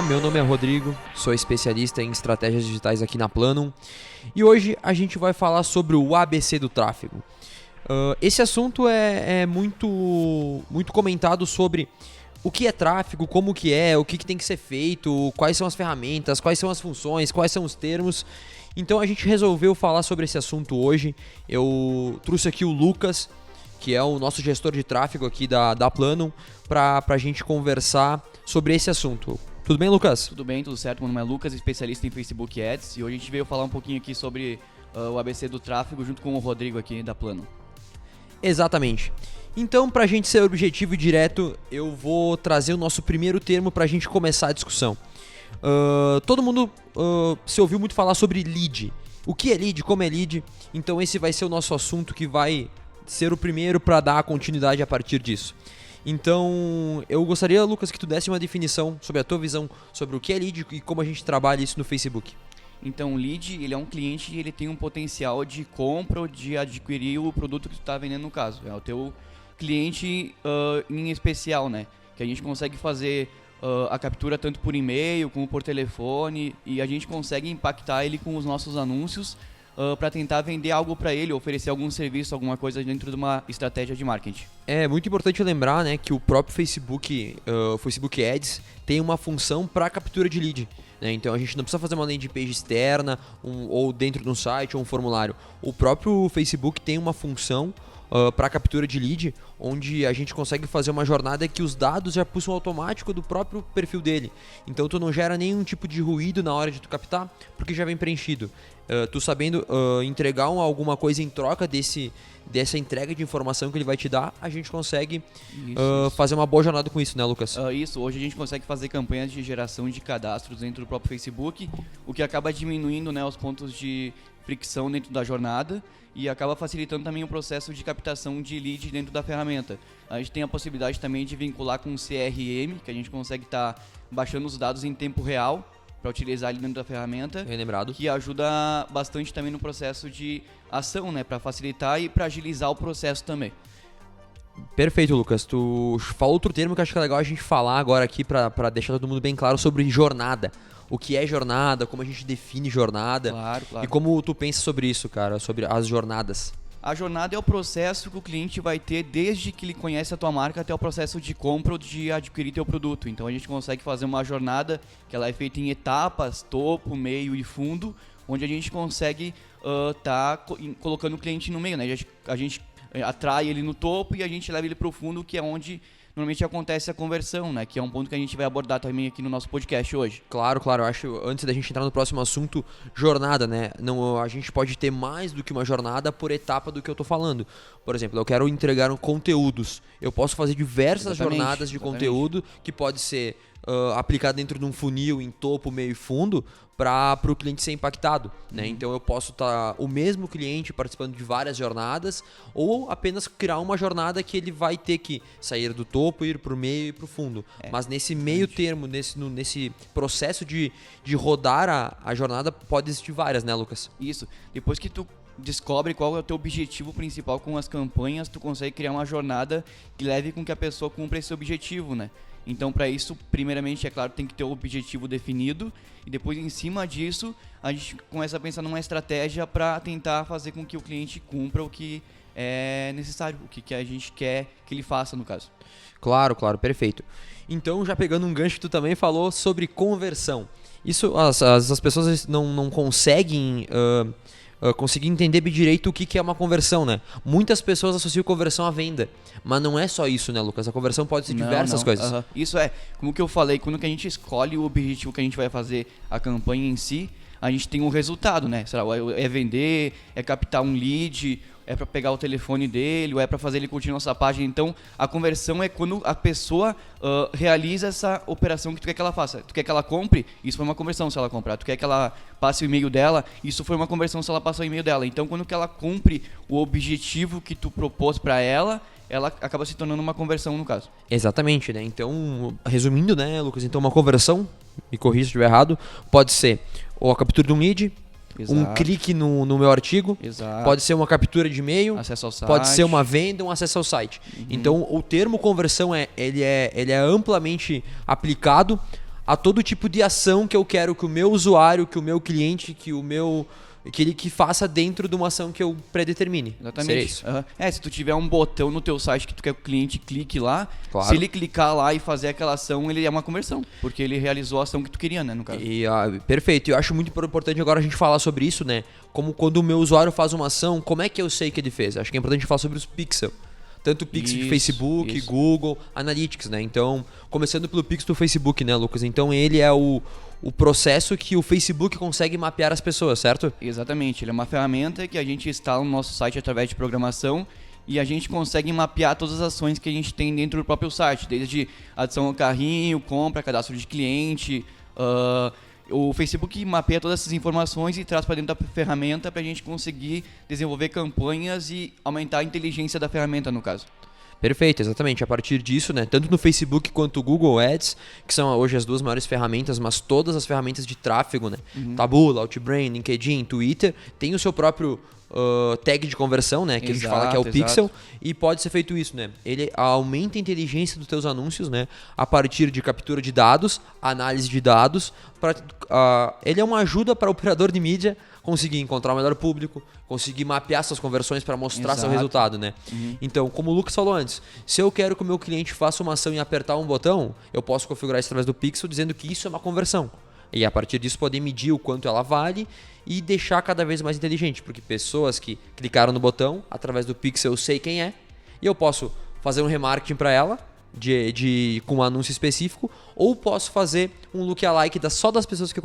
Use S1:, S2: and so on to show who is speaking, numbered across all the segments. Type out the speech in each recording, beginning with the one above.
S1: meu nome é Rodrigo, sou especialista em estratégias digitais aqui na Planum e hoje a gente vai falar sobre o ABC do tráfego. Esse assunto é muito comentado sobre o que é tráfego, como que é, o que tem que ser feito, quais são as ferramentas, quais são as funções, quais são os termos. Então a gente resolveu falar sobre esse assunto hoje. Eu trouxe aqui o Lucas, que é o nosso gestor de tráfego aqui da Planum, para a gente conversar sobre esse assunto. Tudo bem, Lucas?
S2: Tudo bem, tudo certo. Meu nome é Lucas, especialista em Facebook Ads, e hoje a gente veio falar um pouquinho aqui sobre o ABC do tráfego junto com o Rodrigo aqui da Planum.
S1: Exatamente. Então, para a gente ser objetivo e direto, eu vou trazer o nosso primeiro termo para a gente começar a discussão. Todo mundo se ouviu muito falar sobre lead. O que é lead, como é lead? Então esse vai ser o nosso assunto que vai ser o primeiro para dar a continuidade a partir disso. Então eu gostaria, Lucas, que tu desse uma definição sobre a tua visão sobre o que é lead e como a gente trabalha isso no Facebook.
S2: Então o lead, ele é um cliente e ele tem um potencial de compra ou de adquirir o produto que tu está vendendo no caso. É o teu cliente em especial, né? Que a gente consegue fazer a captura tanto por e-mail como por telefone e a gente consegue impactar ele com os nossos anúncios para tentar vender algo para ele, oferecer algum serviço, alguma coisa dentro de uma estratégia de marketing.
S1: É muito importante lembrar, né, que o próprio Facebook, Facebook Ads, tem uma função para captura de lead. Né? Então a gente não precisa fazer uma landing page externa ou dentro de um site ou um formulário. O próprio Facebook tem uma função para captura de lead, onde a gente consegue fazer uma jornada que os dados já pulsam automático do próprio perfil dele. Então tu não gera nenhum tipo de ruído na hora de tu captar, porque já vem preenchido. Tu sabendo entregar alguma coisa em troca dessa entrega de informação que ele vai te dar, a gente consegue fazer uma boa jornada com isso, né, Lucas?
S2: Isso, hoje a gente consegue fazer campanhas de geração de cadastros dentro do próprio Facebook, o que acaba diminuindo, né, os pontos de fricção dentro da jornada e acaba facilitando também o processo de captação de lead dentro da ferramenta. A gente tem a possibilidade também de vincular com o CRM, que a gente consegue estar baixando os dados em tempo real para utilizar ali dentro da ferramenta,
S1: bem lembrado,
S2: que ajuda bastante também no processo de ação, né, para facilitar e para agilizar o processo também.
S1: Perfeito, Lucas. Tu falou outro termo que eu acho que é legal a gente falar agora aqui para deixar todo mundo bem claro sobre jornada. O que é jornada, como a gente define jornada.
S2: Claro.
S1: E como tu pensa sobre isso, cara, sobre as jornadas.
S2: A jornada é o processo que o cliente vai ter desde que ele conhece a tua marca até o processo de compra ou de adquirir teu produto. Então a gente consegue fazer uma jornada que ela é feita em etapas, topo, meio e fundo, onde a gente consegue colocando o cliente no meio, né? A gente atrai ele no topo e a gente leva ele para o fundo, que é onde normalmente acontece a conversão, né? Que é um ponto que a gente vai abordar também aqui no nosso podcast hoje.
S1: Claro, eu acho, antes da gente entrar no próximo assunto, jornada, né? Não, a gente pode ter mais do que uma jornada por etapa do que eu tô falando. Por exemplo, eu quero entregar conteúdos. Eu posso fazer diversas jornadas de conteúdo que pode ser aplicado dentro de um funil em topo, meio e fundo para o cliente ser impactado, né? Então eu posso estar o mesmo cliente participando de várias jornadas ou apenas criar uma jornada que ele vai ter que sair do topo, ir para o meio e para o fundo. Mas nesse meio termo, nesse processo de rodar a jornada, pode existir várias, né, Lucas?
S2: Isso. Depois que tu descobre qual é o teu objetivo principal com as campanhas, tu consegue criar uma jornada que leve com que a pessoa cumpra esse objetivo, né? Então, para isso, primeiramente, é claro, tem que ter o objetivo definido e depois, em cima disso, a gente começa a pensar numa estratégia para tentar fazer com que o cliente cumpra o que é necessário, o que a gente quer que ele faça, no caso.
S1: Claro, perfeito. Então, já pegando um gancho, tu também falou sobre conversão. Isso, as pessoas não conseguem conseguir entender bem direito o que é uma conversão, né? Muitas pessoas associam conversão à venda, mas não é só isso, né, Lucas? A conversão pode ser diversas coisas.
S2: Isso como que eu falei, quando que a gente escolhe o objetivo que a gente vai fazer a campanha em si, a gente tem um resultado, né? Sei lá, é vender, é captar um lead, é para pegar o telefone dele, ou é para fazer ele curtir nossa página. Então, a conversão é quando a pessoa realiza essa operação que tu quer que ela faça. Tu quer que ela compre? Isso foi uma conversão se ela comprar. Tu quer que ela passe o e-mail dela? Isso foi uma conversão se ela passar o e-mail dela. Então, quando que ela cumpre o objetivo que tu propôs para ela acaba se tornando uma conversão, no caso.
S1: Exatamente, né? Então, resumindo, né, Lucas? Então, uma conversão, me corrija se estiver errado, pode ser ou a captura de um lead,
S2: Exato.
S1: Um clique no meu artigo,
S2: Exato.
S1: Pode ser uma captura de e-mail,
S2: acesso ao site.
S1: Pode ser uma venda, um acesso ao site. Então, o termo conversão ele é amplamente aplicado a todo tipo de ação que eu quero que o meu usuário, que o meu cliente, que ele que faça dentro de uma ação que eu predetermine.
S2: Exatamente.
S1: Seria isso.
S2: Se tu tiver um botão no teu site que tu quer que o cliente clique lá,
S1: Claro.
S2: se ele clicar lá e fazer aquela ação, ele é uma conversão, porque ele realizou a ação que tu queria, né, no caso.
S1: Perfeito. Eu acho muito importante agora a gente falar sobre isso, né? Como quando o meu usuário faz uma ação, como é que eu sei que ele fez? Acho que é importante falar sobre os pixel. Tanto o pixel de
S2: Isso,
S1: Facebook,
S2: isso.
S1: Google, Analytics, né? Então, começando pelo pixel do Facebook, né, Lucas? Então, ele é o processo que o Facebook consegue mapear as pessoas, certo?
S2: Exatamente, ele é uma ferramenta que a gente instala no nosso site através de programação e a gente consegue mapear todas as ações que a gente tem dentro do próprio site, desde adição ao carrinho, compra, cadastro de cliente. O Facebook mapeia todas essas informações e traz para dentro da ferramenta para a gente conseguir desenvolver campanhas e aumentar a inteligência da ferramenta, no caso.
S1: Perfeito, exatamente. A partir disso, né, tanto no Facebook quanto o Google Ads, que são hoje as duas maiores ferramentas, mas todas as ferramentas de tráfego, né, Taboola, Outbrain, LinkedIn, Twitter, tem o seu próprio tag de conversão, né, que a gente fala que é o pixel, e pode ser feito isso, né? Ele aumenta a inteligência dos teus anúncios, né, a partir de captura de dados, análise de dados, ele é uma ajuda para o operador de mídia conseguir encontrar o melhor público, conseguir mapear suas conversões para mostrar seu resultado, né? Então, como o Lucas falou antes, se eu quero que o meu cliente faça uma ação e apertar um botão, eu posso configurar isso através do pixel dizendo que isso é uma conversão. E a partir disso poder medir o quanto ela vale e deixar cada vez mais inteligente, porque pessoas que clicaram no botão, através do pixel eu sei quem é, e eu posso fazer um remarketing para ela com um anúncio específico, ou posso fazer um lookalike só das pessoas que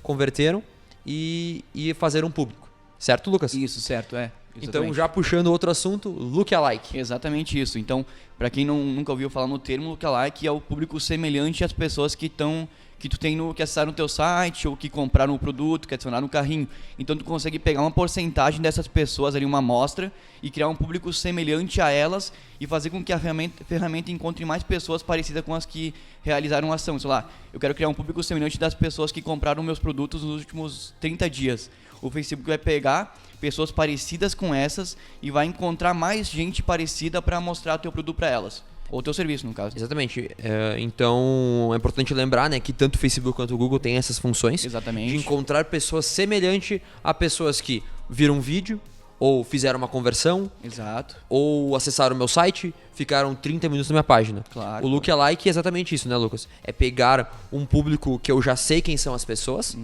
S1: converteram e fazer um público. Certo, Lucas?
S2: Isso, certo,
S1: Então, já puxando outro assunto, lookalike.
S2: Exatamente isso. Então, para quem nunca ouviu falar no termo, lookalike é o público semelhante às pessoas que tu tem que acessaram no teu site ou que compraram o produto, que adicionaram no carrinho. Então, tu consegue pegar uma porcentagem dessas pessoas ali, uma amostra, e criar um público semelhante a elas e fazer com que a ferramenta encontre mais pessoas parecidas com as que realizaram a ação. Sei lá, eu quero criar um público semelhante das pessoas que compraram meus produtos nos últimos 30 dias. O Facebook vai pegar pessoas parecidas com essas e vai encontrar mais gente parecida para mostrar teu produto para elas. Ou teu serviço, no caso.
S1: Exatamente. Então, é importante lembrar, né, que tanto o Facebook quanto o Google têm essas funções.
S2: Exatamente.
S1: De encontrar pessoas semelhantes a pessoas que viram um vídeo, ou fizeram uma conversão,
S2: Exato.
S1: ou acessaram o meu site, ficaram 30 minutos na minha página.
S2: Claro.
S1: O lookalike é exatamente isso, né, Lucas? É pegar um público que eu já sei quem são as pessoas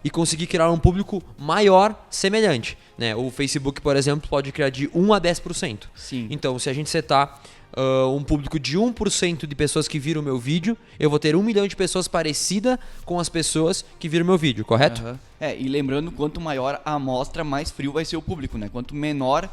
S1: e conseguir criar um público maior, semelhante, né? O Facebook, por exemplo, pode criar de 1 a 10%.
S2: Sim.
S1: Então, se a gente setar um público de 1% de pessoas que viram o meu vídeo, eu vou ter 1 milhão de pessoas parecidas com as pessoas que viram o meu vídeo, correto?
S2: E lembrando, quanto maior a amostra, mais frio vai ser o público, né? Quanto menor,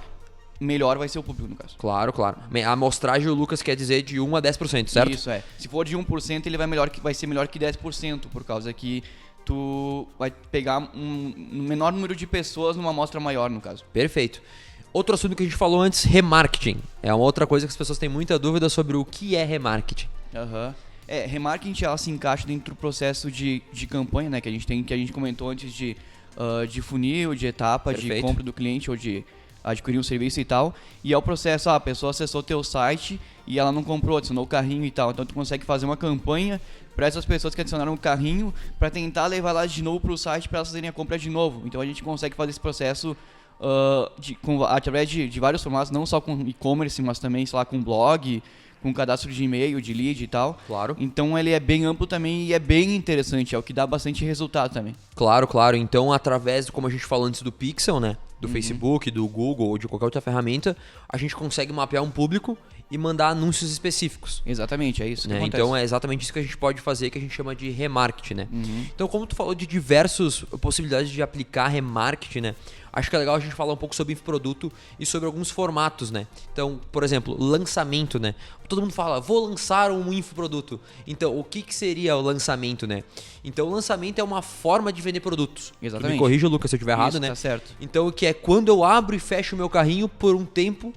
S2: melhor vai ser o público, no caso.
S1: Claro, claro. A amostragem, o Lucas quer dizer de 1 a 10%, certo?
S2: Isso, Se for de 1%, ele vai ser melhor que 10%, por causa que tu vai pegar um menor número de pessoas numa amostra maior, no caso.
S1: Perfeito. Outro assunto que a gente falou antes, remarketing. É uma outra coisa que as pessoas têm muita dúvida sobre o que é remarketing.
S2: Remarketing, ela se encaixa dentro do processo de campanha, né, que a gente comentou antes de funil, de etapa,
S1: Perfeito.
S2: de compra do cliente ou de adquirir um serviço e tal. E é o processo, a pessoa acessou teu site e ela não comprou, adicionou o carrinho e tal. Então tu consegue fazer uma campanha para essas pessoas que adicionaram o carrinho para tentar levar elas de novo para o site para elas fazerem a compra de novo. Então a gente consegue fazer esse processo através de vários formatos, não só com e-commerce, mas também, sei lá, com blog, com cadastro de e-mail, de lead e tal.
S1: Claro.
S2: Então ele é bem amplo também e é bem interessante, é o que dá bastante resultado também.
S1: Claro, claro. Então, através, como a gente falou antes do Pixel, né? Do Facebook, do Google ou de qualquer outra ferramenta, a gente consegue mapear um público e mandar anúncios específicos.
S2: Exatamente, é isso que
S1: Né?
S2: acontece.
S1: Então é exatamente isso que a gente pode fazer, que a gente chama de remarketing, né? Então, como tu falou de diversas possibilidades de aplicar remarketing, né? Acho que é legal a gente falar um pouco sobre infoproduto e sobre alguns formatos, né? Então, por exemplo, lançamento, né? Todo mundo fala, vou lançar um infoproduto. Então, o que seria o lançamento, né? Então, o lançamento é uma forma de vender produtos.
S2: Exatamente.
S1: Tu me corrija, Lucas, se eu estiver errado,
S2: Isso,
S1: né?
S2: tá certo.
S1: Então, o que é quando eu abro e fecho o meu carrinho por um tempo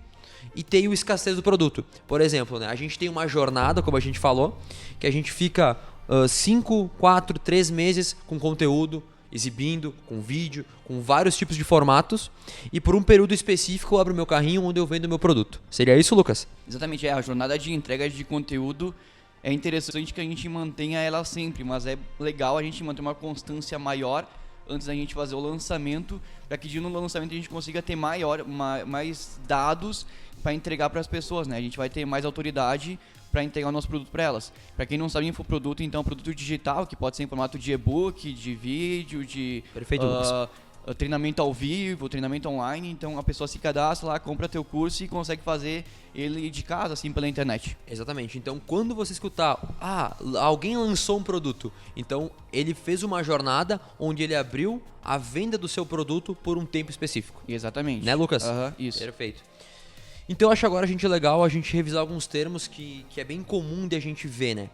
S1: e tenho escassez do produto. Por exemplo, né? A gente tem uma jornada, como a gente falou, que a gente fica 5, 4, 3 meses com conteúdo, exibindo, com vídeo, com vários tipos de formatos, e por um período específico eu abro meu carrinho onde eu vendo meu produto. Seria isso, Lucas?
S2: Exatamente, a jornada de entrega de conteúdo é interessante que a gente mantenha ela sempre, mas é legal a gente manter uma constância maior antes da gente fazer o lançamento, para que no lançamento a gente consiga ter mais dados para entregar para as pessoas, né? A gente vai ter mais autoridade para entregar o nosso produto para elas. Para quem não sabe, infoproduto, então, é um produto digital, que pode ser em formato de e-book, de vídeo, de
S1: Perfeito, Lucas.
S2: treinamento ao vivo, treinamento online. Então, a pessoa se cadastra lá, compra teu curso e consegue fazer ele de casa, assim, pela internet.
S1: Exatamente. Então, quando você escutar, alguém lançou um produto, então ele fez uma jornada onde ele abriu a venda do seu produto por um tempo específico.
S2: Exatamente.
S1: Né, Lucas?
S2: Isso.
S1: Perfeito. Então, eu acho agora legal a gente revisar alguns termos que é bem comum de a gente ver, né?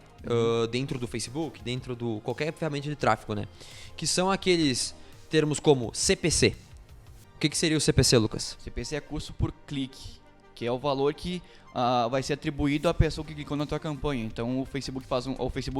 S1: Dentro do Facebook, dentro do qualquer ferramenta de tráfego, né? Que são aqueles termos como CPC. O que seria o CPC, Lucas?
S2: CPC é custo por clique, que é o valor que vai ser atribuído à pessoa que clicou na tua campanha. Então o Facebook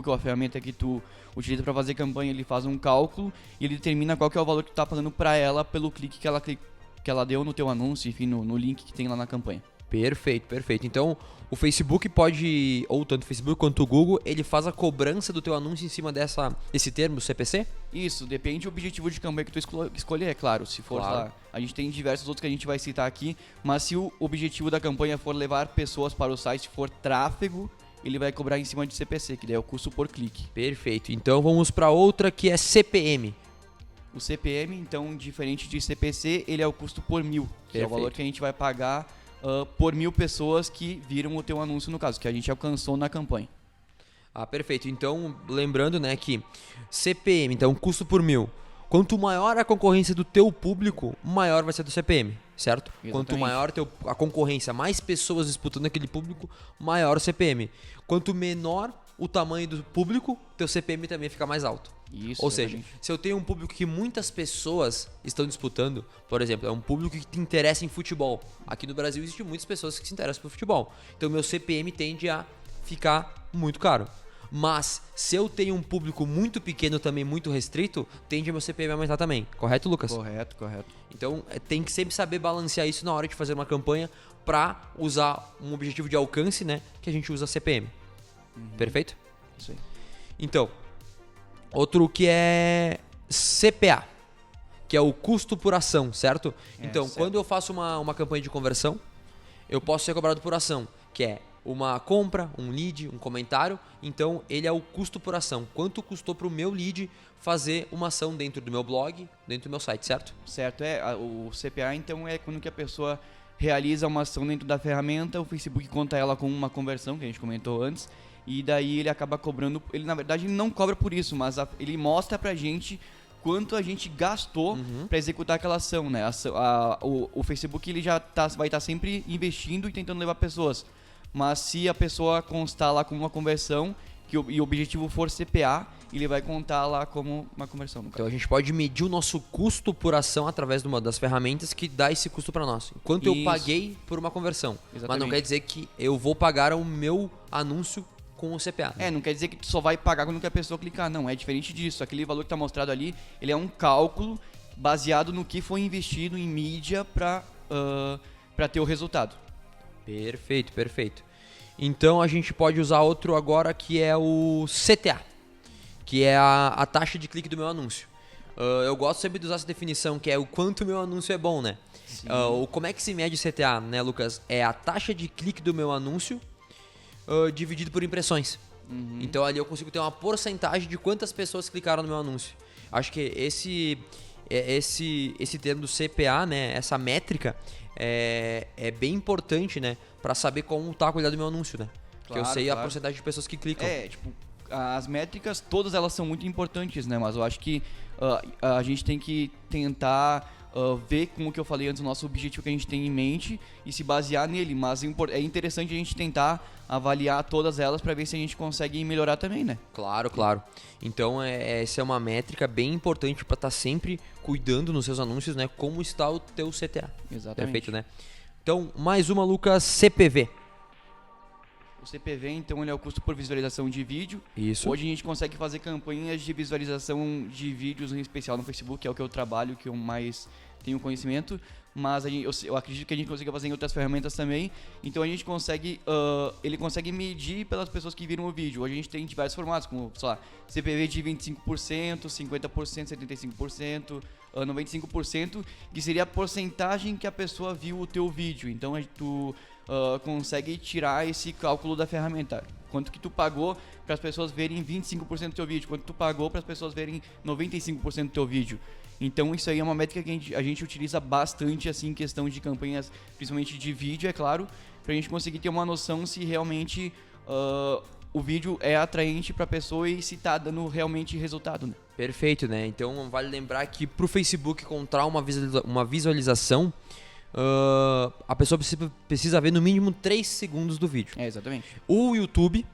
S2: ou a ferramenta que tu utiliza para fazer campanha, ele faz um cálculo e ele determina qual que é o valor que tu tá pagando para ela pelo clique que ela deu no teu anúncio, enfim, no link que tem lá na campanha.
S1: Perfeito. Então, o Facebook pode, ou tanto o Facebook quanto o Google, ele faz a cobrança do teu anúncio em cima desse termo CPC?
S2: Isso, depende do objetivo de campanha que tu escolher, é claro. Se for lá, a gente tem diversos outros que a gente vai citar aqui, mas se o objetivo da campanha for levar pessoas para o site, for tráfego, ele vai cobrar em cima de CPC, que daí é o custo por clique.
S1: Perfeito. Então, vamos para outra que é CPM.
S2: O CPM, então, diferente de CPC, ele é o custo por 1000, que é o valor que a gente vai pagar por 1000 pessoas que viram o teu anúncio, no caso, que a gente alcançou na campanha.
S1: Perfeito. Então, lembrando, né, que CPM, então, custo por 1000. Quanto maior a concorrência do teu público, maior vai ser do CPM, certo?
S2: Exatamente.
S1: Quanto maior a concorrência, mais pessoas disputando aquele público, maior o CPM. Quanto menor o tamanho do público, teu CPM também fica mais alto.
S2: Isso,
S1: ou seja, se eu tenho um público que muitas pessoas estão disputando, por exemplo, é um público que te interessa em futebol. Aqui no Brasil existem muitas pessoas que se interessam por futebol. Então meu CPM tende a ficar muito caro. Mas se eu tenho um público muito pequeno também, muito restrito, tende a meu CPM a aumentar também. Correto, Lucas?
S2: Correto.
S1: Então tem que sempre saber balancear isso na hora de fazer uma campanha para usar um objetivo de alcance, né? Que a gente usa CPM. Perfeito?
S2: Isso aí.
S1: Então, outro que é CPA, que é o custo por ação, certo? Então,
S2: certo.
S1: Quando eu faço uma campanha de conversão, eu posso ser cobrado por ação, que é uma compra, um lead, um comentário. Então, ele é o custo por ação. Quanto custou para o meu lead fazer uma ação dentro do meu blog, dentro do meu site, certo?
S2: Certo, o CPA, então, é quando que a pessoa realiza uma ação dentro da ferramenta, o Facebook conta ela com uma conversão, que a gente comentou antes, e daí ele acaba cobrando, ele na verdade ele não cobra por isso, mas ele mostra pra gente quanto a gente gastou para executar aquela ação, né? O Facebook ele já vai estar sempre investindo e tentando levar pessoas, mas se a pessoa constar lá como uma conversão e o objetivo for CPA, ele vai contar lá como uma conversão. No caso.
S1: Então a gente pode medir o nosso custo por ação através de uma das ferramentas que dá esse custo para nós. Quanto eu paguei por uma conversão.
S2: Exatamente.
S1: Mas não quer dizer que eu vou pagar o meu anúncio com o CPA.
S2: Não quer dizer que tu só vai pagar quando que a pessoa clicar. Não, é diferente disso. Aquele valor que está mostrado ali, ele é um cálculo baseado no que foi investido em mídia para ter o resultado.
S1: Perfeito. Então a gente pode usar outro agora que é o CTA, que é a taxa de clique do meu anúncio. Eu gosto sempre de usar essa definição, que é o quanto o meu anúncio é bom, né? Como é que se mede o CTA, né, Lucas? É a taxa de clique do meu anúncio dividido por impressões. Então ali eu consigo ter uma porcentagem de quantas pessoas clicaram no meu anúncio. Acho que esse termo do CPA, né, essa métrica, é bem importante, né, para saber como tá a qualidade do meu anúncio, né? Porque eu sei a porcentagem de pessoas que clicam.
S2: As métricas, todas elas são muito importantes, né? Mas eu acho que a gente tem que tentar ver, como que eu falei antes, o nosso objetivo que a gente tem em mente e se basear nele. Mas é interessante a gente tentar avaliar todas elas para ver se a gente consegue melhorar também, né?
S1: Claro. Então essa é uma métrica bem importante para estar sempre cuidando nos seus anúncios, né? Como está o teu CTA.
S2: Exatamente.
S1: Perfeito, né? Então, mais uma, Lucas, CPV.
S2: O CPV, então, ele é o custo por visualização de vídeo.
S1: Isso.
S2: Hoje a gente consegue fazer campanhas de visualização de vídeos em especial no Facebook, que é o que eu trabalho, que eu mais tenho conhecimento. mas eu acredito que a gente consiga fazer em outras ferramentas também. Então a gente consegue, ele consegue medir pelas pessoas que viram o vídeo. Hoje a gente tem diversos formatos, como, sei lá, CPV de 25%, 50%, 75%, 95%, que seria a porcentagem que a pessoa viu o teu vídeo. Então tu consegue tirar esse cálculo da ferramenta. Quanto que tu pagou para as pessoas verem 25% do teu vídeo, quanto tu pagou para as pessoas verem 95% do teu vídeo. Então isso aí é uma métrica que a gente utiliza bastante assim, em questão de campanhas, principalmente de vídeo, é claro, pra gente conseguir ter uma noção se realmente o vídeo é atraente pra pessoa e se tá dando realmente resultado, né?
S1: Perfeito, né? Então vale lembrar que pro Facebook encontrar uma visualização, a pessoa precisa ver no mínimo 3 segundos do vídeo.
S2: É, exatamente.
S1: O YouTube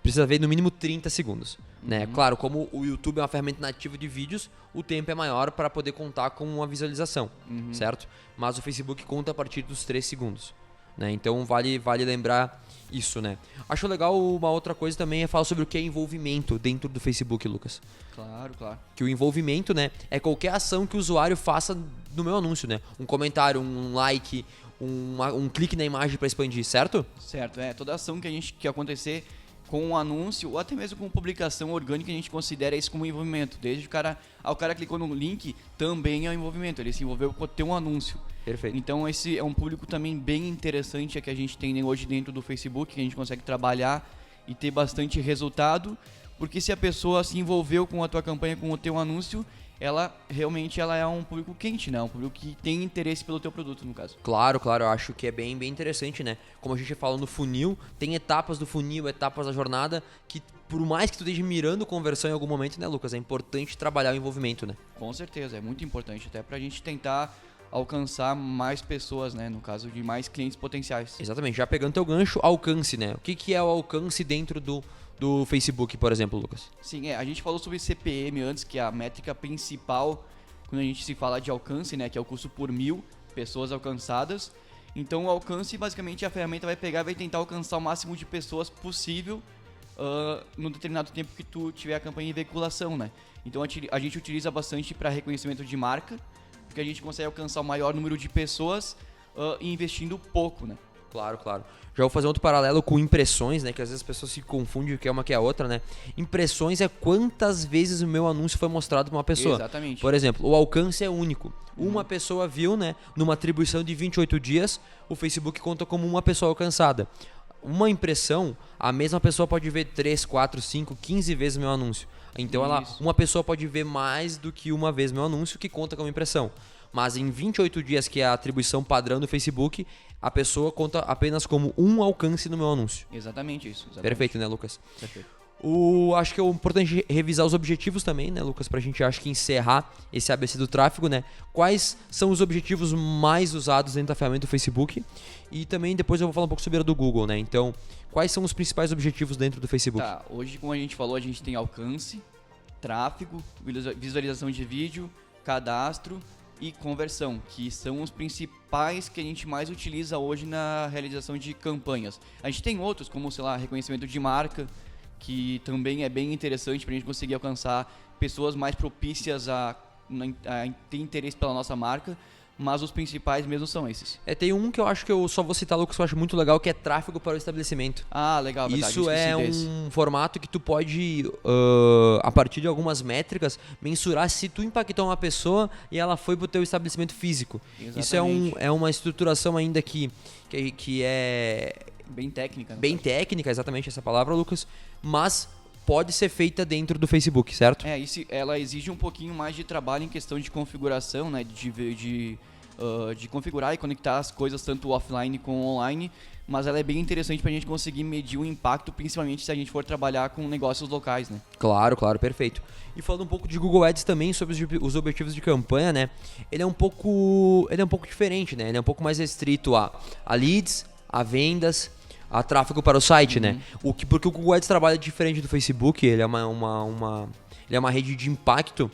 S1: precisa ver no mínimo 30 segundos. Né? Claro, como o YouTube é uma ferramenta nativa de vídeos, o tempo é maior para poder contar com uma visualização, certo? Mas o Facebook conta a partir dos 3 segundos. Né? Então vale lembrar isso, né? Acho legal uma outra coisa também é falar sobre o que é envolvimento dentro do Facebook, Lucas.
S2: Claro.
S1: Que o envolvimento, né, é qualquer ação que o usuário faça no meu anúncio, né? Um comentário, um like, um clique na imagem para expandir, certo?
S2: Certo, toda ação que acontecer com um anúncio ou até mesmo com publicação orgânica, a gente considera isso como envolvimento. Desde o cara clicou no link, também é um envolvimento, ele se envolveu com o teu anúncio.
S1: Perfeito.
S2: Então esse é um público também bem interessante que a gente tem hoje dentro do Facebook, que a gente consegue trabalhar e ter bastante resultado, porque se a pessoa se envolveu com a tua campanha, com o teu anúncio, ela realmente é um público quente, né? Um público que tem interesse pelo teu produto, no caso.
S1: Claro, eu acho que é bem interessante, né? Como a gente fala no funil, tem etapas do funil, etapas da jornada, que por mais que tu esteja mirando conversão em algum momento, né, Lucas? É importante trabalhar o envolvimento, né?
S2: Com certeza, é muito importante, até pra gente tentar alcançar mais pessoas, né? No caso de mais clientes potenciais.
S1: Exatamente, já pegando teu gancho, alcance, né? O que é o alcance dentro do Facebook, por exemplo, Lucas?
S2: Sim, a gente falou sobre CPM antes, que é a métrica principal quando a gente se fala de alcance, né, que é o custo por 1000 pessoas alcançadas. Então o alcance, basicamente, a ferramenta vai pegar e vai tentar alcançar o máximo de pessoas possível no determinado tempo que tu tiver a campanha em veiculação, né? Então a gente utiliza bastante para reconhecimento de marca, porque a gente consegue alcançar o maior número de pessoas investindo pouco, né?
S1: Claro. Já vou fazer outro paralelo com impressões, né? Que às vezes as pessoas se confundem o que é uma que é a outra, né? Impressões é quantas vezes o meu anúncio foi mostrado para uma pessoa.
S2: Exatamente.
S1: Por exemplo, o alcance é único. Uma pessoa viu, né? Numa atribuição de 28 dias, o Facebook conta como uma pessoa alcançada. Uma impressão, a mesma pessoa pode ver 3, 4, 5, 15 vezes o meu anúncio. Então uma pessoa pode ver mais do que uma vez meu anúncio, que conta como impressão. Mas em 28 dias, que é a atribuição padrão do Facebook, a pessoa conta apenas como um alcance no meu anúncio.
S2: Exatamente isso.
S1: Perfeito, né, Lucas?
S2: Perfeito.
S1: Acho que é importante revisar os objetivos também, né, Lucas? Pra gente, acho que encerrar esse ABC do tráfego, né? Quais são os objetivos mais usados dentro da ferramenta do Facebook? E também depois eu vou falar um pouco sobre a do Google, né? Então, quais são os principais objetivos dentro do Facebook?
S2: Tá, hoje, como a gente falou, a gente tem alcance, tráfego, visualização de vídeo, cadastro e conversão, que são os principais que a gente mais utiliza hoje na realização de campanhas. A gente tem outros, como, sei lá, reconhecimento de marca, que também é bem interessante para a gente conseguir alcançar pessoas mais propícias a ter interesse pela nossa marca, mas os principais mesmo são esses.
S1: Tem um que eu acho que eu só vou citar, Lucas, que eu acho muito legal, que é tráfego para o estabelecimento.
S2: Ah, legal, verdade.
S1: Isso é um formato que tu pode, a partir de algumas métricas, mensurar se tu impactou uma pessoa e ela foi pro teu estabelecimento físico.
S2: Exatamente.
S1: Isso é uma estruturação ainda que é...
S2: Bem técnica.
S1: Bem técnica, exatamente essa palavra, Lucas, mas pode ser feita dentro do Facebook, certo?
S2: Ela exige um pouquinho mais de trabalho em questão de configuração, né, de configurar e conectar as coisas tanto offline como online, mas ela é bem interessante pra gente conseguir medir o impacto, principalmente se a gente for trabalhar com negócios locais, né?
S1: Claro, perfeito. E falando um pouco de Google Ads também, sobre os objetivos de campanha, né? Ele é um pouco diferente, né? Ele é um pouco mais restrito a leads, a vendas, a tráfego para o site, né? Porque o Google Ads trabalha diferente do Facebook, ele é uma rede de impacto.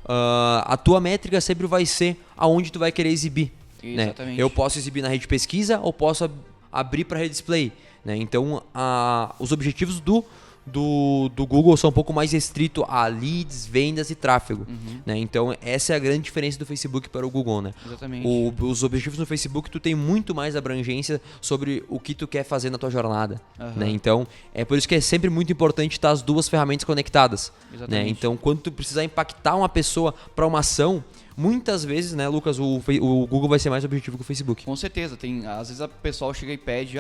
S1: A tua métrica sempre vai ser aonde tu vai querer exibir.
S2: Exatamente.
S1: Né? Eu posso exibir na rede de pesquisa ou posso abrir para rede display. Né? Então, os objetivos do Google são um pouco mais restrito a leads, vendas e tráfego, né? Então essa é a grande diferença do Facebook para o Google, né?
S2: Exatamente.
S1: Os objetivos no Facebook, tu tem muito mais abrangência sobre o que tu quer fazer na tua jornada, né? Então é por isso que é sempre muito importante estar as duas ferramentas conectadas, né? Então quando tu precisar impactar uma pessoa para uma ação, muitas vezes, né, Lucas, o Google vai ser mais objetivo que o Facebook.
S2: Com certeza. Às vezes o pessoal chega e pede,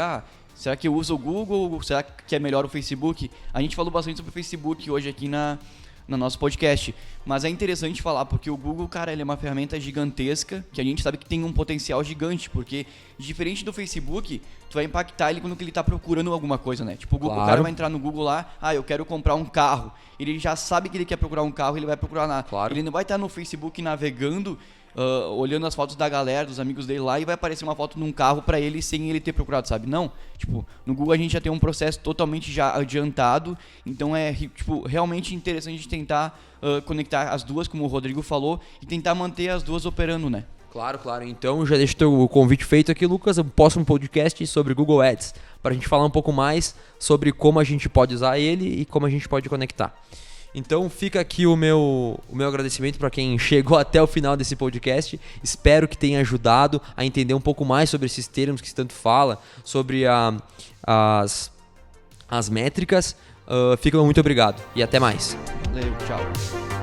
S2: será que eu uso o Google? Será que é melhor o Facebook? A gente falou bastante sobre o Facebook hoje aqui no nosso podcast. Mas é interessante falar, porque o Google, cara, ele é uma ferramenta gigantesca, que a gente sabe que tem um potencial gigante, porque diferente do Facebook, tu vai impactar ele quando ele tá procurando alguma coisa, né? Tipo, o Google, o cara vai entrar no Google lá, eu quero comprar um carro. Ele já sabe que ele quer procurar um carro, ele vai procurar lá. Ele não vai estar no Facebook navegando, olhando as fotos da galera, dos amigos dele lá, e vai aparecer uma foto num carro pra ele sem ele ter procurado, sabe? Não. Tipo, no Google a gente já tem um processo totalmente já adiantado, então é tipo, realmente interessante a gente tentar conectar as duas, como o Rodrigo falou, e tentar manter as duas operando, né?
S1: Claro. Então já deixo o convite feito aqui, Lucas, o próximo podcast sobre Google Ads, para a gente falar um pouco mais sobre como a gente pode usar ele e como a gente pode conectar. Então fica aqui o meu agradecimento para quem chegou até o final desse podcast. Espero que tenha ajudado a entender um pouco mais sobre esses termos que se tanto fala, sobre as métricas. Fica muito obrigado e até mais.
S2: Valeu, tchau.